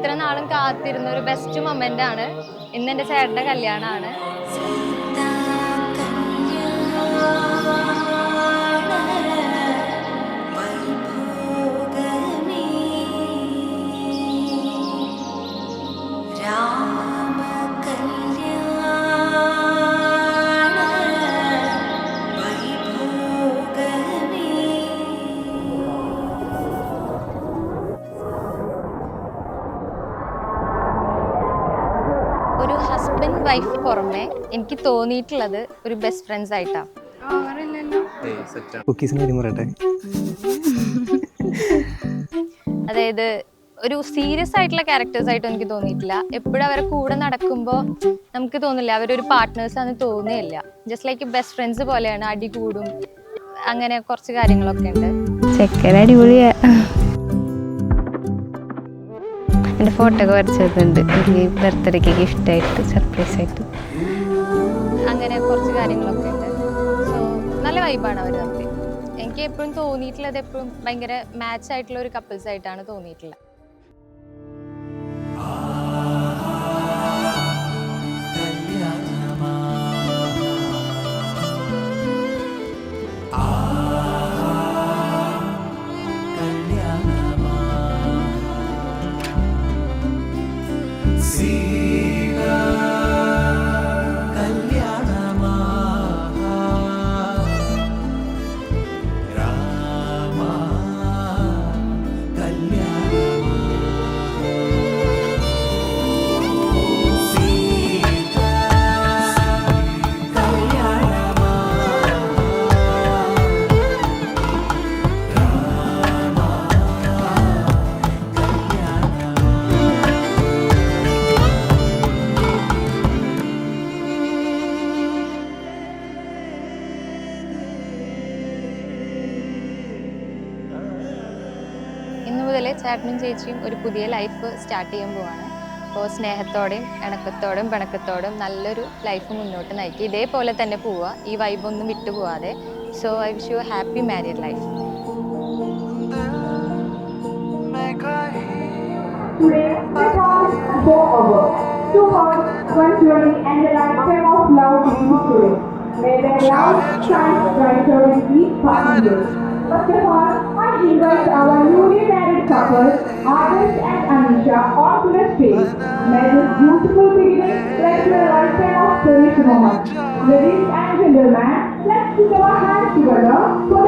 ഇത്ര നാളും കാത്തിരുന്ന ഒരു ബെസ്റ്റ് മൊമെന്റ് ആണ്. ഇന്ന് എൻ്റെ ചേട്ടൻ്റെ കല്യാണമാണ്. ഒരു ഹസ്ബൻഡ് വൈഫ് പുറമെ എനിക്ക് തോന്നിയിട്ടുള്ളത് ഒരു ബെസ്റ്റ് ഫ്രണ്ട്സ് ആയിട്ടാണ്. അതായത് ഒരു സീരിയസ് ആയിട്ടുള്ള ക്യാരക്ടേഴ്സ് ആയിട്ട് എനിക്ക് തോന്നിയിട്ടില്ല. എപ്പോഴും അവരെ കൂടെ നടക്കുമ്പോൾ നമുക്ക് തോന്നില്ല അവരൊരു പാർട്ട്നേഴ്സ് ആണെന്ന് തോന്നുകയില്ല. ജസ്റ്റ് ലൈക്ക് ബെസ്റ്റ് ഫ്രണ്ട്സ് പോലെയാണ്. അടി കൂടും, അങ്ങനെ കുറച്ച് കാര്യങ്ങളൊക്കെ ഉണ്ട്. ചെക്കൻ അടിപൊളിയാ. എൻ്റെ ഫോട്ടോ ഒക്കെ വരച്ചിട്ടുണ്ട് ബർത്ത്ഡേക്ക് ഗിഫ്റ്റായിട്ട്, സർപ്രൈസ് ആയിട്ട്. അങ്ങനെ കുറച്ച് കാര്യങ്ങളൊക്കെ ഉണ്ട്. സോ നല്ല വൈബാണ് അവർ തമ്മിൽ. എനിക്ക് എപ്പോഴും തോന്നിയിട്ടുള്ളത് എപ്പോഴും ഭയങ്കര മാച്ച് ആയിട്ടുള്ള ഒരു കപ്പിൾസ് ആയിട്ടാണ് തോന്നിയിട്ടുള്ളത്. ഇന്നു മുതൽ ചേട്ടനും ചേച്ചിയും ഒരു പുതിയ ലൈഫ് സ്റ്റാർട്ട് ചെയ്യാൻ പോവാണ്. അപ്പോൾ സ്നേഹത്തോടെയും ഇണക്കത്തോടും പിണക്കത്തോടും നല്ലൊരു ലൈഫ് മുന്നോട്ട് നയിക്കുക. ഇതേപോലെ തന്നെ പോവുക, ഈ വൈബൊന്നും വിട്ടുപോവാതെ. So I wish you happy married life. Today, the talks go over. Two hearts, one journey, and the lifetime of love begins today. May their love shine brighter with each passing day. First of all, I invite our newly married couple, Adarsh and Anisha, onto the stage. May this beautiful beginning lead to a lifetime of cherished moments. Ladies and gentlemen, let's put our hands together for